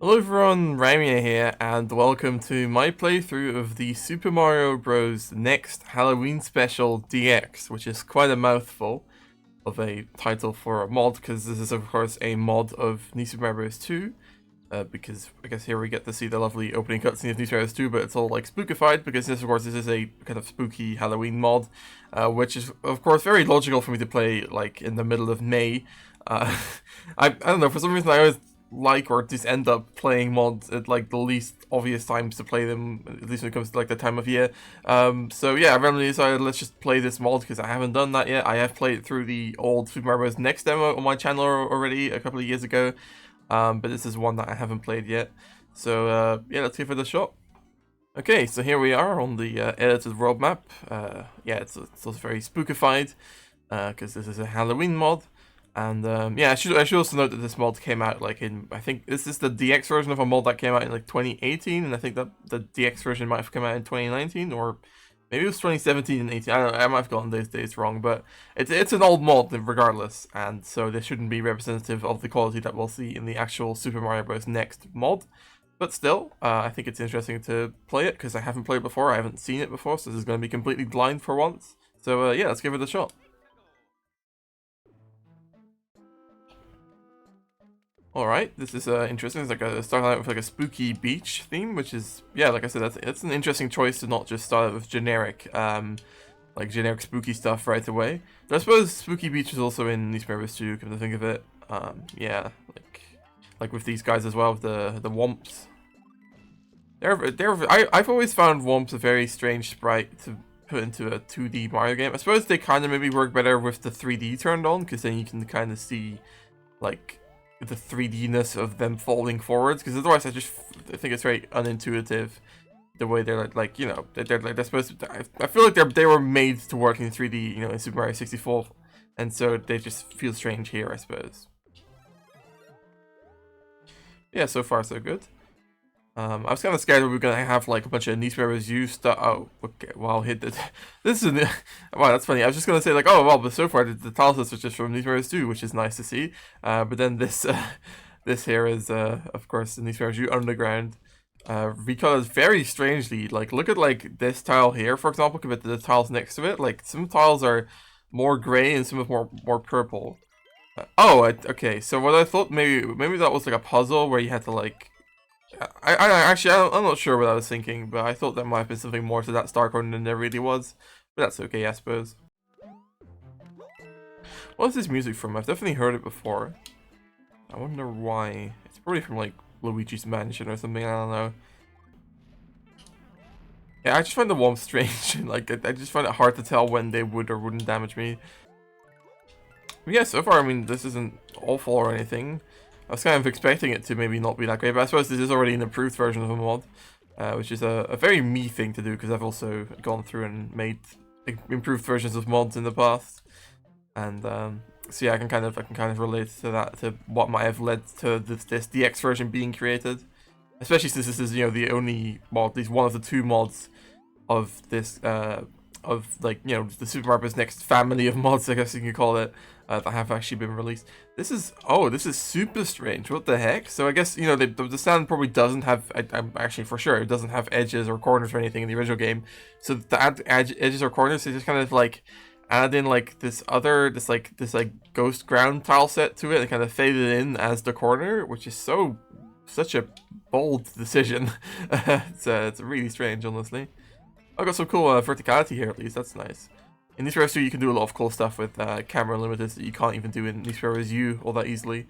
Hello everyone, Rimea here, and welcome to my playthrough of the Super Mario Bros. Next Halloween Special DX, which is quite a mouthful of a title for a mod, because this is of course a mod of New Super Mario Bros. 2, because I guess here we get to see the lovely opening cutscene of New Super Mario Bros. 2, but it's all like spookified, because this of course this is a kind of spooky Halloween mod, which is of course very logical for me to play like in the middle of May. I don't know, for some reason I always like or just end up playing mods at like the least obvious times to play them, at least when it comes to like the time of year. So yeah, I randomly decided let's just play this mod because I haven't done that yet. I have played through the old Super Mario Bros. Next demo on my channel already a couple of years ago, but this is one that I haven't played yet. So yeah, let's give it a shot. Okay, so here we are on the edited world map. Yeah, it's also very spookified because this is a Halloween mod. And yeah, I should also note that this mod came out like in, I think this is the DX version of a mod that came out in like 2018, and I think that the DX version might have come out in 2019, or maybe it was 2017 and 18. I don't know, I might have gotten those days wrong, but it's an old mod regardless, and so this shouldn't be representative of the quality that we'll see in the actual Super Mario Bros. Next mod. But still, I think it's interesting to play it because I haven't played it before, I haven't seen it before, so this is going to be completely blind for once. So yeah, let's give it a shot. Alright, this is interesting. It's like starting out with like a spooky beach theme, which is, yeah, like I said, that's an interesting choice to not just start out with generic, like generic spooky stuff right away. But I suppose spooky beach is also in New Super Mario 2, come to think of it. Yeah, like with these guys as well, with the Womps. I've always found Womps a very strange sprite to put into a 2D Mario game. I suppose they kind of maybe work better with the 3D turned on, because then you can kind of see, like, the 3D-ness of them falling forwards, because otherwise I think it's very unintuitive the way they're like you know, they're supposed to. I feel like they were made to work in 3D, you know, in Super Mario 64, and so they just feel strange here, I suppose. Yeah, so far so good. I was kind of scared we were gonna have like a bunch of New Super Mario U stuff. Oh, okay. Wow, hit it. This is wow. That's funny. I was just gonna say like, oh well, but so far the tile sets are just from New Super Mario 2, which is nice to see. But then this this here is of course the New Super Mario U Underground. Recolored very strangely. Like look at like this tile here, for example, compared to the tiles next to it. Like some tiles are more gray and some are more purple. Okay. So what I thought maybe that was like a puzzle where you had to like. I'm not sure what I was thinking, but I thought there might have been something more to that star cone than there really was. But that's okay, I suppose. What is this music from? I've definitely heard it before. I wonder why. It's probably from like Luigi's Mansion or something, I don't know. Yeah, I just find the Womp strange. Like, I just find it hard to tell when they would or wouldn't damage me. But yeah, so far, I mean, this isn't awful or anything. I was kind of expecting it to maybe not be that great, but I suppose this is already an improved version of a mod, which is a very me thing to do, because I've also gone through and made improved versions of mods in the past, and so yeah, I can kind of relate to that, to what might have led to this DX version being created, especially since this is, you know, the only mod, at least one of the two mods of this of like, you know, the Super Mario Bros. Next family of mods, I guess you can call it, that have actually been released. This is super strange. What the heck? So I guess, you know, the stand probably doesn't have. I'm actually for sure it doesn't have edges or corners or anything in the original game. So to add edges or corners, they just kind of like add in like this ghost ground tile set to it and kind of fade it in as the corner, which is such a bold decision. It's really strange, honestly. I got some cool verticality here, at least. That's nice. In New Super Mario 2, you can do a lot of cool stuff with camera limiters that you can't even do in New Super Mario U all that easily,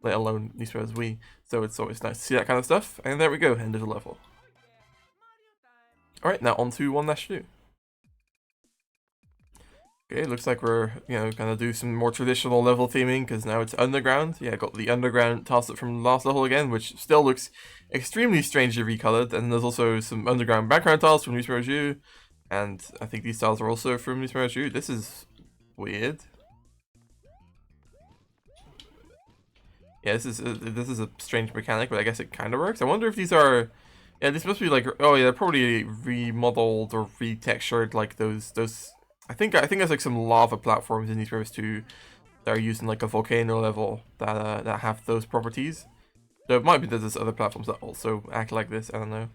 let alone New Super Mario Wii. So it's always nice to see that kind of stuff. And there we go, end of the level. Alright, now on to 1-2. Okay, looks like we're, you know, gonna do some more traditional level theming, because now it's underground. Yeah, got the underground tile set from the last level again, which still looks extremely strangely recolored. And there's also some underground background tiles from New Super Mario U, and I think these tiles are also from New Super Mario U. This is weird. Yeah, this is a strange mechanic, but I guess it kind of works. I wonder if these are, yeah, this must be like, oh yeah, they're probably remodeled or retextured, like those. I think there's like some lava platforms in these Bros 2 that are using like a volcano level that have those properties. So it might be that there's other platforms that also act like this, I don't know.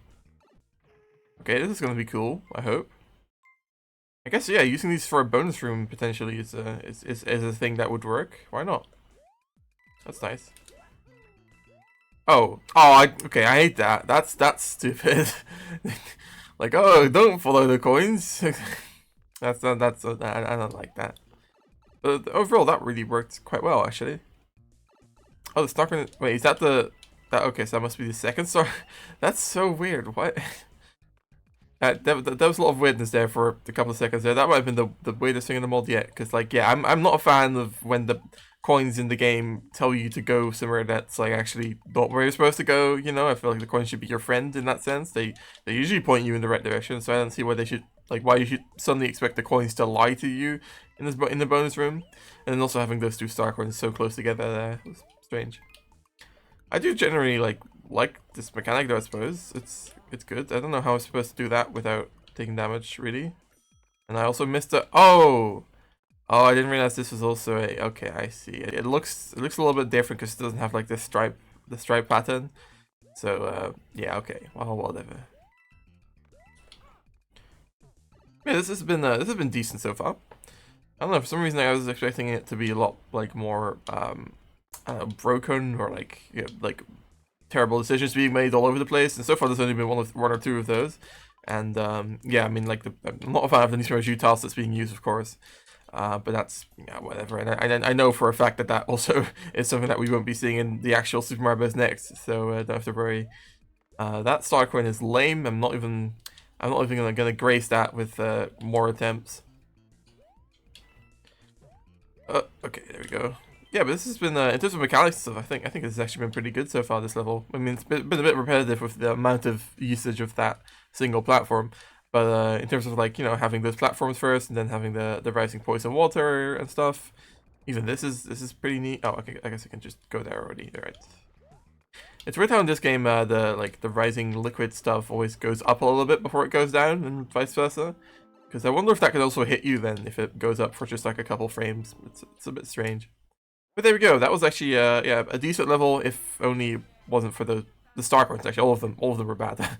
Okay, this is gonna be cool, I hope. I guess, yeah, using these for a bonus room potentially is a thing that would work. Why not? That's nice. Okay, I hate that. That's stupid. Like, oh, don't follow the coins. I don't like that. But overall, that really worked quite well, actually. Oh, the Starcoin. Wait, is that the? Okay, so that must be the second star. That's so weird. What? There was a lot of weirdness there for a couple of seconds there. That might have been the weirdest thing in the mod yet. Because, like, yeah, I'm not a fan of when the coins in the game tell you to go somewhere that's, like, actually not where you're supposed to go, you know? I feel like the coins should be your friend in that sense. They usually point you in the right direction, so I don't see why they should, like, why you should suddenly expect the coins to lie to you in the bonus room. And then also having those two star coins so close together there was strange. I do generally like this mechanic though, I suppose. It's good. I don't know how I'm supposed to do that without taking damage, really. And I also missed a Oh, I didn't realize this was also a okay, I see. It looks a little bit different because it doesn't have like this the stripe pattern. So yeah, okay. Well, whatever. Yeah, this has been decent so far. I don't know, for some reason I was expecting it to be a lot like more broken or like, you know, like terrible decisions being made all over the place, and so far there's only been one or two of those. And yeah, I mean, like, I'm not a fan of the New Review task that's being used, of course, but that's, yeah, whatever. And I know for a fact that that also is something that we won't be seeing in the actual Super Mario Bros. Next, so don't have to worry. That star coin is lame. I'm not even gonna grace that with more attempts. Okay, there we go. Yeah, but this has been, in terms of mechanics stuff, I think this has actually been pretty good so far, this level. I mean, it's been a bit repetitive with the amount of usage of that single platform, but in terms of, like, you know, having those platforms first, and then having the rising poison water and stuff, even this is pretty neat. Oh, okay, I guess I can just go there already, right. It's weird how in this game, the rising liquid stuff always goes up a little bit before it goes down, and vice versa. Because I wonder if that could also hit you then, if it goes up for just like a couple frames. It's a bit strange. But there we go. That was actually yeah, a decent level, if only it wasn't for the star points. Actually, all of them were bad.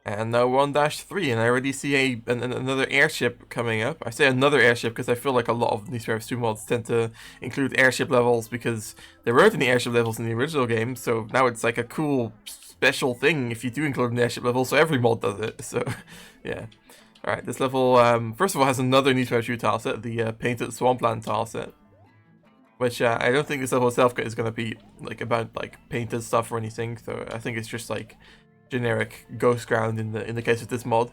And now we're on -3, and I already see another airship coming up. I say another airship because I feel like a lot of these Revs 2 mods tend to include airship levels because there weren't any airship levels in the original game. So now it's like a cool special thing if you do include an airship level. So every mod does it. So yeah. All right, this level first of all has another Need for Speed tile set, the Painted Swampland tile set. Which I don't think this level itself is going to be like about like painted stuff or anything. So I think it's just like generic ghost ground in the case of this mod.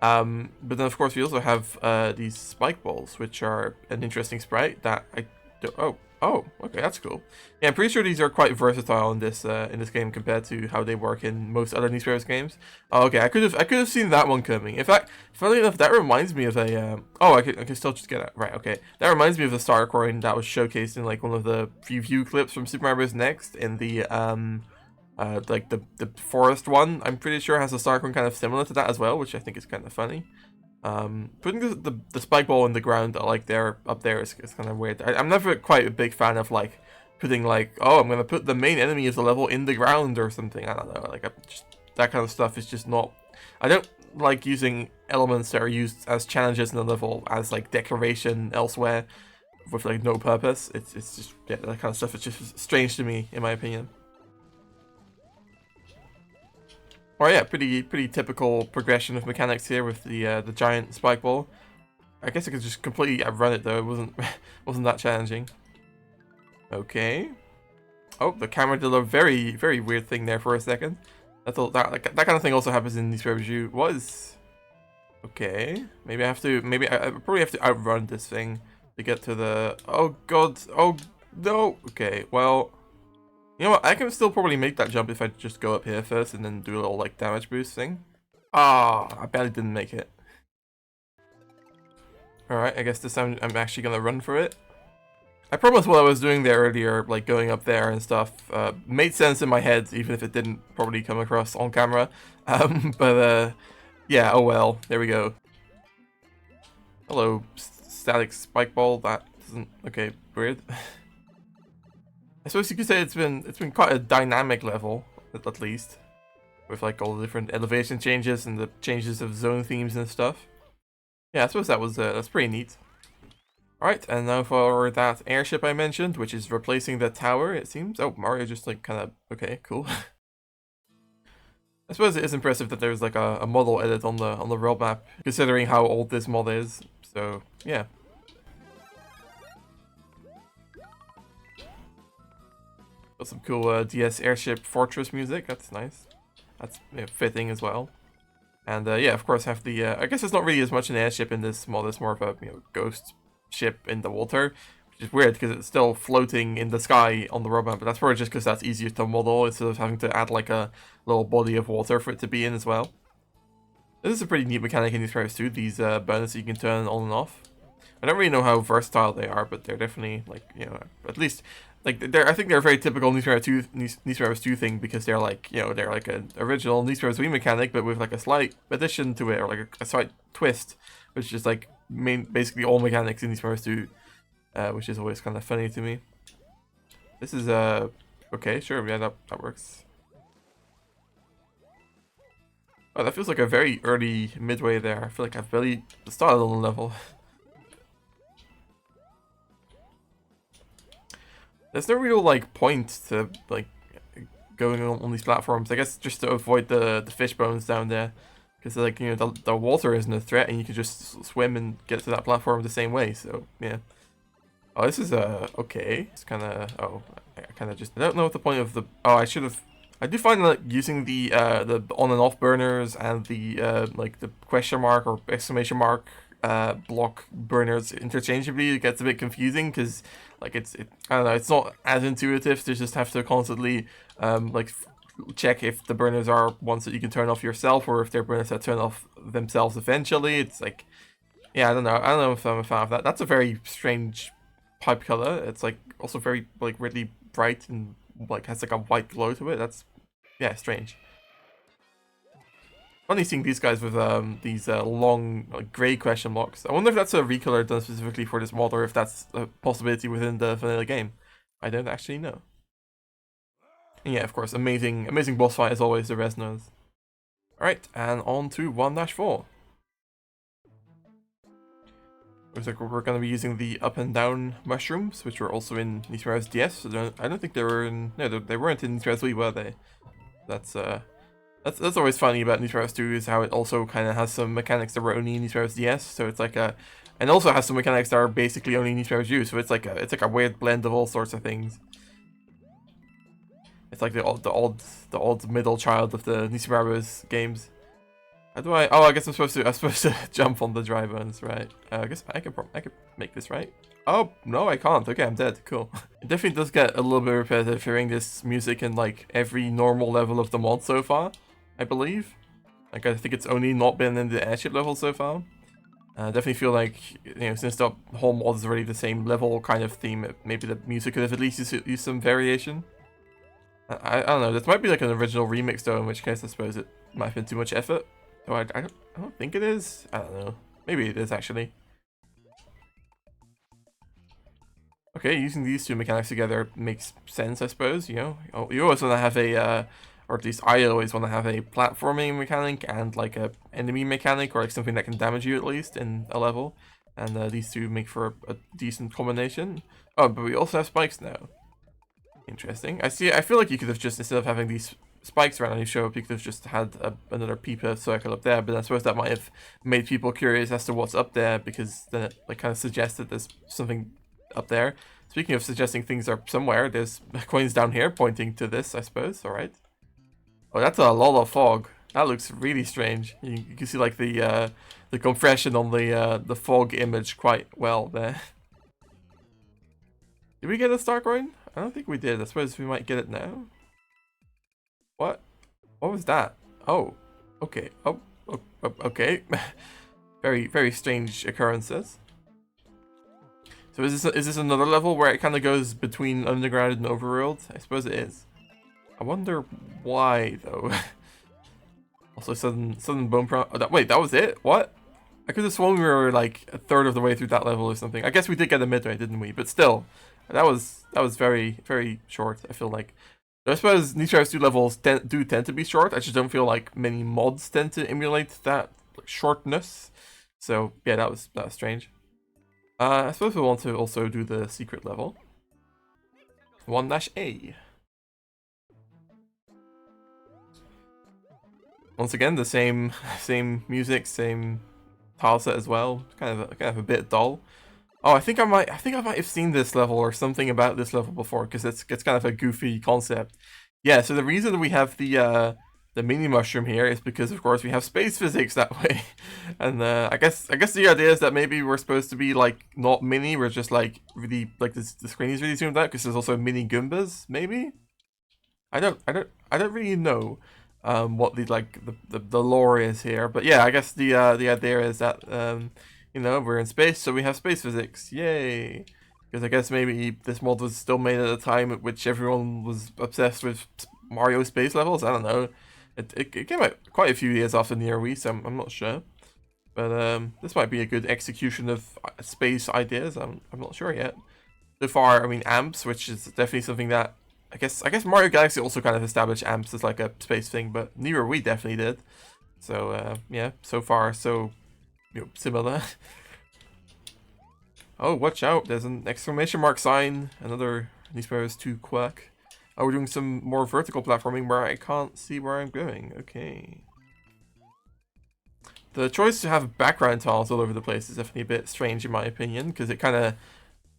But then of course we also have these spike balls, which are an interesting sprite that I don't. Oh, okay, that's cool. Yeah, I'm pretty sure these are quite versatile in this game compared to how they work in most other Need for Speed games. Oh, okay, I could have seen that one coming. In fact, funnily enough, that reminds me of a oh, I can still just get it right. Okay, that reminds me of the star coin that was showcased in like one of the preview clips from Super Mario Bros. Next in the like the forest one. I'm pretty sure has a star coin kind of similar to that as well, which I think is kind of funny. Putting the spike ball in the ground like there up there is kind of weird. I'm never quite a big fan of like putting like, oh, I'm gonna put the main enemy of the level in the ground or something. I don't know, like that kind of stuff is just not. I don't like using elements that are used as challenges in the level as like decoration elsewhere with like no purpose. It's just, yeah, that kind of stuff is just strange to me, in my opinion. Oh yeah, pretty typical progression of mechanics here with the giant spike ball. I guess I could just completely outrun it though. It wasn't that challenging. Okay. Oh, the camera did a very weird thing there for a second. I thought that kind of thing also happens in these reviews. What is? Okay, maybe I have to. Maybe I probably have to outrun this thing to get to the. Oh god. Oh no. Okay. Well. You know what, I can still probably make that jump if I just go up here first and then do a little like damage boost thing. Ah, I barely didn't make it. Alright, I guess this time I'm actually gonna run for it. I promise what I was doing there earlier, like going up there and stuff, made sense in my head, even if it didn't probably come across on camera. But yeah, oh well, there we go. Hello, static spike ball, that doesn't, okay, weird. I suppose you could say it's been quite a dynamic level, at least, with like all the different elevation changes and the changes of zone themes and stuff. Yeah, I suppose that's pretty neat. Alright, and now for that airship I mentioned, which is replacing the tower, it seems. Oh, Mario just like kind of, okay, cool. I suppose it is impressive that there's like a model edit on the world map, considering how old this mod is. So yeah. Got some cool DS airship fortress music. That's nice. That's fitting as well. And yeah, of course, have the. I guess it's not really as much an airship in this mod. It's more of a ghost ship in the water, which is weird because it's still floating in the sky on the roadmap. But that's probably just because that's easier to model instead of having to add like a little body of water for it to be in as well. This is a pretty neat mechanic in these cars too. These burners you can turn on and off. I don't really know how versatile they are, but they're definitely like at least like I think they're a very typical Need for Speed 2 thing because they're like they're like an original Need for Speed mechanic, but with like a slight addition to it or like a slight twist, which is like basically all mechanics in Need for Speed 2, which is always kind of funny to me. This is okay, sure, yeah, that works. Oh, that feels like a very early midway there. I feel like I've barely started on the level. There's no real like point to like going on these platforms. I guess just to avoid the fish bones down there, because like the water isn't a threat, and you can just swim and get to that platform the same way. So yeah. Oh, this is okay. It's kind of I kind of just I don't know what the point of the I should have. I do find that using the on and off burners and the like the question mark or exclamation mark block burners interchangeably, it gets a bit confusing because like I don't know, it's not as intuitive to just have to constantly like check if the burners are ones that you can turn off yourself or if they're burners that turn off themselves eventually. It's like, yeah, I don't know if I'm a fan of that. That's a very strange pipe color. It's like also very like really bright and like has like a white glow to it. That's strange. Funny seeing these guys with these long grey question marks. I wonder if that's a recolor done specifically for this mod or if that's a possibility within the vanilla game. I don't actually know. And yeah, of course, amazing boss fight as always, the Resnos. Alright, and on to 1-4. Looks like we're going to be using the up and down mushrooms, which were also in Need for Speed DS. So I don't think they were in... No, they weren't in Need for Speed, were they? That's always funny about Need for Speed 2 is how it also kind of has some mechanics that were only in Need for Speed DS. So it's like and also has some mechanics that are basically only in Need for Speed U. So it's like a weird blend of all sorts of things. It's like the odd middle child of the Need for Speed games. How do I? Oh, I guess I'm supposed to jump on the dry bones, right? I guess I could make this right. Oh no, I can't. Okay, I'm dead. Cool. It definitely does get a little bit repetitive hearing this music in like every normal level of the mod so far, I believe. Like I think it's only not been in the airship level so far. I definitely feel like since the whole mod is already the same level kind of theme, maybe the music could have at least used some variation. I don't know. This might be like an original remix though, in which case I suppose it might have been too much effort. Oh, I don't think it is. I don't know. Maybe it is actually. Okay, using these two mechanics together makes sense, I suppose. You always want to have a, or at least I always want to have a platforming mechanic and like a enemy mechanic, or like something that can damage you at least in a level. And these two make for a decent combination. Oh, but we also have spikes now. Interesting. I feel like you could have just, instead of having these spikes around your show, you could have just had another peeper circle up there, but I suppose that might have made people curious as to what's up there, because then it like kind of suggests that there's something up there. Speaking of suggesting things are somewhere, there's coins down here pointing to this, I suppose. Alright. Oh, that's a lot of fog. That looks really strange. You can see like the compression on the fog image quite well there. Did we get a star coin? I don't think we did. I suppose we might get it now. What? What was that? Oh, okay. Oh, okay. Very, very strange occurrences. So is this another level where it kind of goes between underground and overworld? I suppose it is. I wonder why though. Also, sudden bone pro. Oh, wait, that was it? What? I could have sworn we were like a third of the way through that level or something. I guess we did get a midway, didn't we? But still, That was very, very short, I feel like. I suppose Need for Speed 2 levels do tend to be short. I just don't feel like many mods tend to emulate that like, shortness. So yeah, that was strange. I suppose we want to also do the secret level. 1-A. Once again, the same music, same tile set as well. Kind of a bit dull. Oh, I think I might have seen this level or something about this level before because it's kind of a goofy concept. Yeah, so the reason we have the mini mushroom here is because of course we have space physics that way, and I guess the idea is that maybe we're supposed to be like not mini, we're just like really like the screen is really zoomed out because there's also mini Goombas. Maybe I don't really know what the lore is here, but yeah, I guess the idea is that you know, we're in space, so we have space physics. Yay! Because I guess maybe this mod was still made at a time at which everyone was obsessed with Mario space levels. I don't know. It came out quite a few years after Near Wii, so I'm not sure. But this might be a good execution of space ideas. I'm not sure yet. So far, I mean, amps, which is definitely something that I guess Mario Galaxy also kind of established amps as like a space thing, but Near Wii definitely did. So yeah, so far so similar. Oh, watch out! There's an exclamation mark sign. Another Need for Speed 2 quirk. Oh, we're doing some more vertical platforming where I can't see where I'm going. Okay. The choice to have background tiles all over the place is definitely a bit strange in my opinion, because it kind of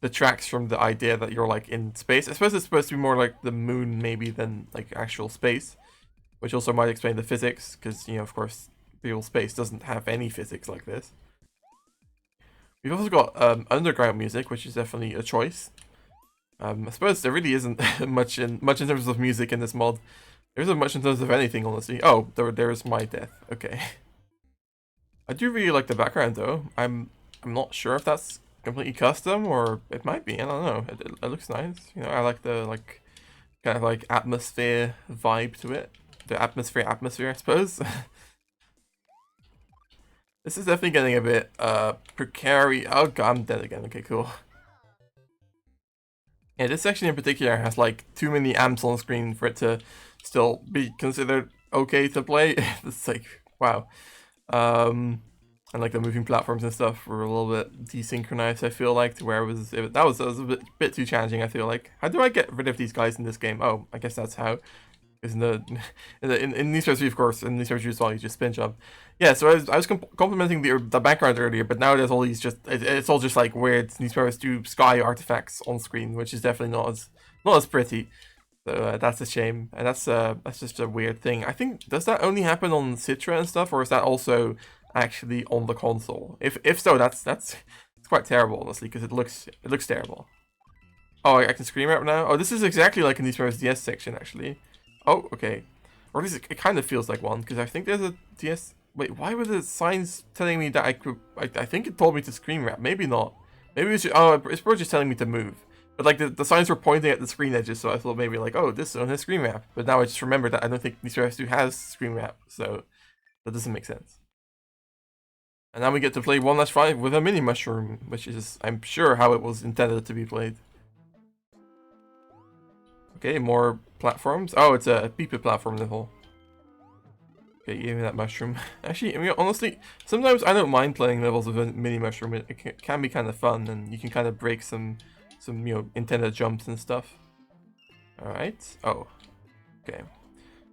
detracts from the idea that you're like in space. I suppose it's supposed to be more like the moon maybe than like actual space, which also might explain the physics, because, you know, of course, real space doesn't have any physics like this. We've also got underground music, which is definitely a choice. I suppose there really isn't much in terms of music in this mod. There isn't much in terms of anything, honestly. Oh, there's my death. Okay. I do really like the background though. I'm not sure if that's completely custom or it might be. I don't know. It looks nice. You know, I like the like kind of like atmosphere vibe to it. The atmosphere, I suppose. This is definitely getting a bit precarious. Oh god, I'm dead again. Okay, cool. Yeah, this section in particular has like too many amps on screen for it to still be considered okay to play. It's like wow. And like the moving platforms and stuff were a little bit desynchronized. I feel like to where that was a bit too challenging. I feel like how do I get rid of these guys in this game? Oh, I guess that's how. In Need for Speed, of course, in Need for Speed as well, you just spin jump. Yeah, so I was complimenting the background earlier, but now there's all these it's all just like weird Need for Speed sky artifacts on screen, which is definitely not as pretty. So that's a shame, and that's just a weird thing. I think does that only happen on Citra and stuff, or is that also actually on the console? If so, that's it's quite terrible, honestly, because it looks terrible. Oh, I can scream out now. Oh, this is exactly like a Need for Speed DS section, actually. Oh, okay. Or at least it kind of feels like one, because I think there's a DS... Wait, why were the signs telling me that I could... I think it told me to screen wrap. Maybe not. Maybe it's just... Oh, it's probably just telling me to move. But like the signs were pointing at the screen edges, so I thought maybe like, oh, this zone has screen wrap. But now I just remembered that I don't think Need for Speed 2 has screen wrap, so that doesn't make sense. And now we get to play 1-5 with a mini mushroom, which is, I'm sure, how it was intended to be played. Okay, more platforms. Oh, it's a Peepa platform level. Okay, give me that mushroom. Actually, I mean, honestly, sometimes I don't mind playing levels with a mini mushroom. It can be kind of fun, and you can kind of break some you know, intended jumps and stuff. Alright. Oh. Okay.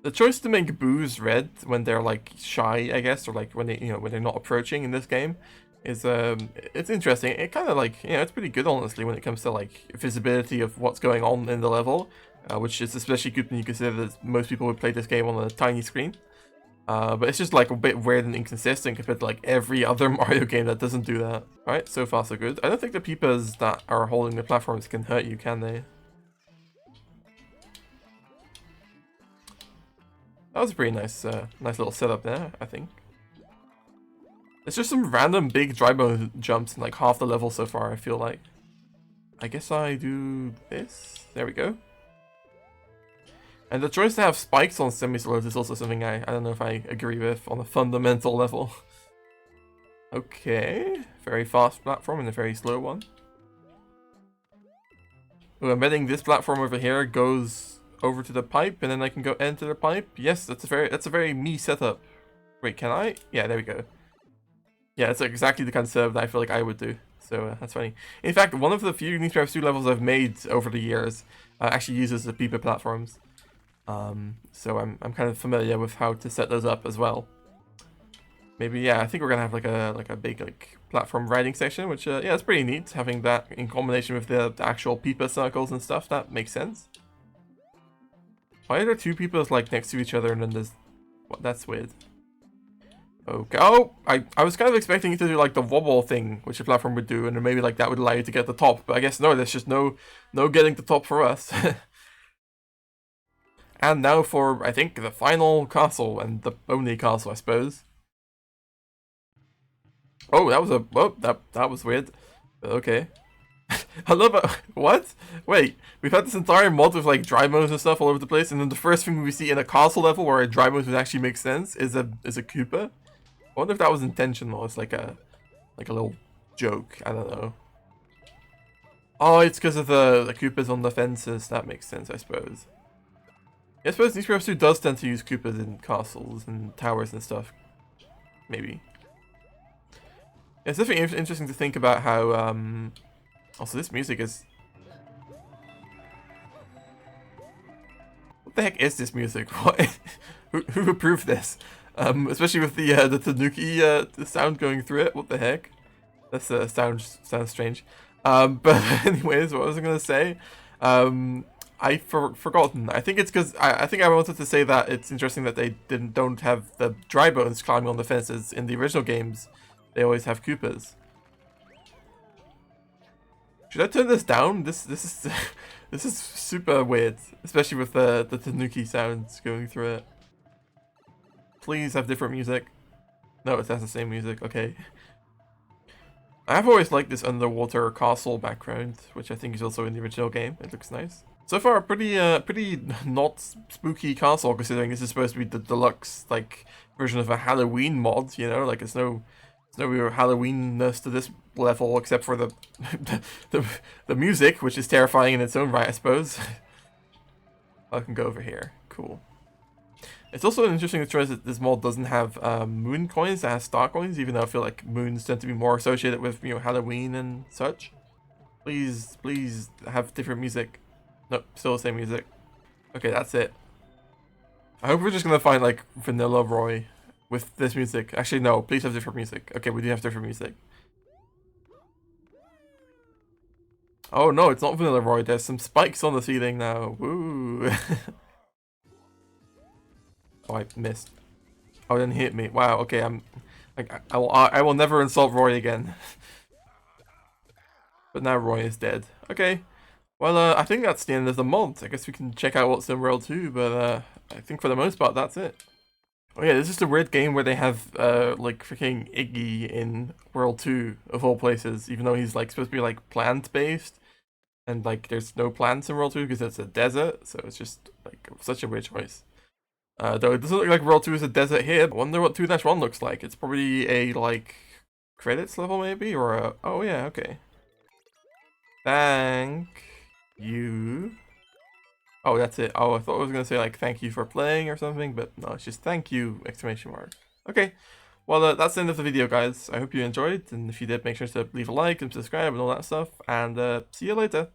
The choice to make boos red when they're like shy, I guess, or like when they, you know, when they're not approaching in this game is it's interesting. It kind of like, you know, it's pretty good honestly when it comes to like visibility of what's going on in the level, which is especially good when you consider that most people would play this game on a tiny screen. But it's just like a bit weird and inconsistent compared to like every other Mario game that doesn't do that. Alright, so far so good. I don't think the Peepas that are holding the platforms can hurt you, can they? That was a pretty nice nice little setup there, I think. It's just some random big dry bone jumps in like half the level so far, I feel like. I guess I do this. There we go. And the choice to have spikes on semi-solos is also something I don't know if I agree with on a fundamental level. Okay, very fast platform and a very slow one. Ooh, I'm betting this platform over here goes over to the pipe, and then I can go enter the pipe. Yes, that's a very me setup. Wait, can I? Yeah, there we go. Yeah, it's exactly the kind of setup that I feel like I would do. So that's funny. In fact, one of the few Need for Speed 2 levels I've made over the years actually uses the Pipa platforms. So I'm kind of familiar with how to set those up as well. Maybe, yeah, I think we're gonna have like a big like platform riding section, which yeah, it's pretty neat having that in combination with the actual Pipa circles and stuff. That makes sense. Why are there two Pipas like next to each other and then there's what? That's weird. Okay. Oh, I was kind of expecting you to do like the wobble thing, which the platform would do, and then maybe like that would allow you to get the top. But I guess no, there's just no getting the top for us. And now for I think the final castle and the only castle, I suppose. Oh, that was that was weird. Okay. I love it. What? Wait, we've had this entire mod with like dry modes and stuff all over the place, and then the first thing we see in a castle level where a dry mode would actually make sense is a Koopa. I wonder if that was intentional. It's like a little joke. I don't know. Oh, it's because of the Koopas on the fences. That makes sense, I suppose. Yeah, I suppose Need for Speed 2 does tend to use Koopas in castles and towers and stuff. Maybe. It's definitely interesting to think about how, also this music is... What the heck is this music? What? who approved this? Especially with the Tanuki the sound going through it. What the heck? That's sounds strange. But anyways, what was I gonna say? I forgotten. I think it's because I think I wanted to say that it's interesting that they don't have the dry bones climbing on the fences in the original games. They always have Koopas. Should I turn this down? This is this is super weird, especially with the Tanuki sounds going through it. Please have different music. No, it has the same music. Okay. I've always liked this underwater castle background, which I think is also in the original game. It looks nice. So far, a pretty not spooky castle, considering this is supposed to be the deluxe like version of a Halloween mod. You know, like it's no real Halloweenness to this level, except for the the music, which is terrifying in its own right, I suppose. I can go over here. Cool. It's also interesting choice that this mod doesn't have moon coins, it has star coins, even though I feel like moons tend to be more associated with, you know, Halloween and such. Please have different music. Nope, still the same music. Okay, that's it. I hope we're just gonna find like Vanilla Roy with this music. Actually, no, please have different music. Okay, we do have different music. Oh no, it's not Vanilla Roy, there's some spikes on the ceiling now. Woo! Oh, I missed. Oh, it didn't hit me. Wow. Okay, I'm. Like, I will never insult Roy again. But now Roy is dead. Okay. Well, I think that's the end of the mod. I guess we can check out what's in World 2, but I think for the most part that's it. Oh yeah, this is a weird game where they have like freaking Iggy in World 2 of all places, even though he's like supposed to be like plant based, and like there's no plants in World 2 because it's a desert, so it's just like such a weird choice. Though it doesn't look like World 2 is a desert here. I wonder what 2-1 looks like. It's probably a, like, credits level maybe? Or a... Oh, yeah, okay. Thank you. Oh, that's it. Oh, I thought I was going to say, like, thank you for playing or something. But no, it's just thank you, exclamation mark. Okay. Well, that's the end of the video, guys. I hope you enjoyed. And if you did, make sure to leave a like and subscribe and all that stuff. And see you later.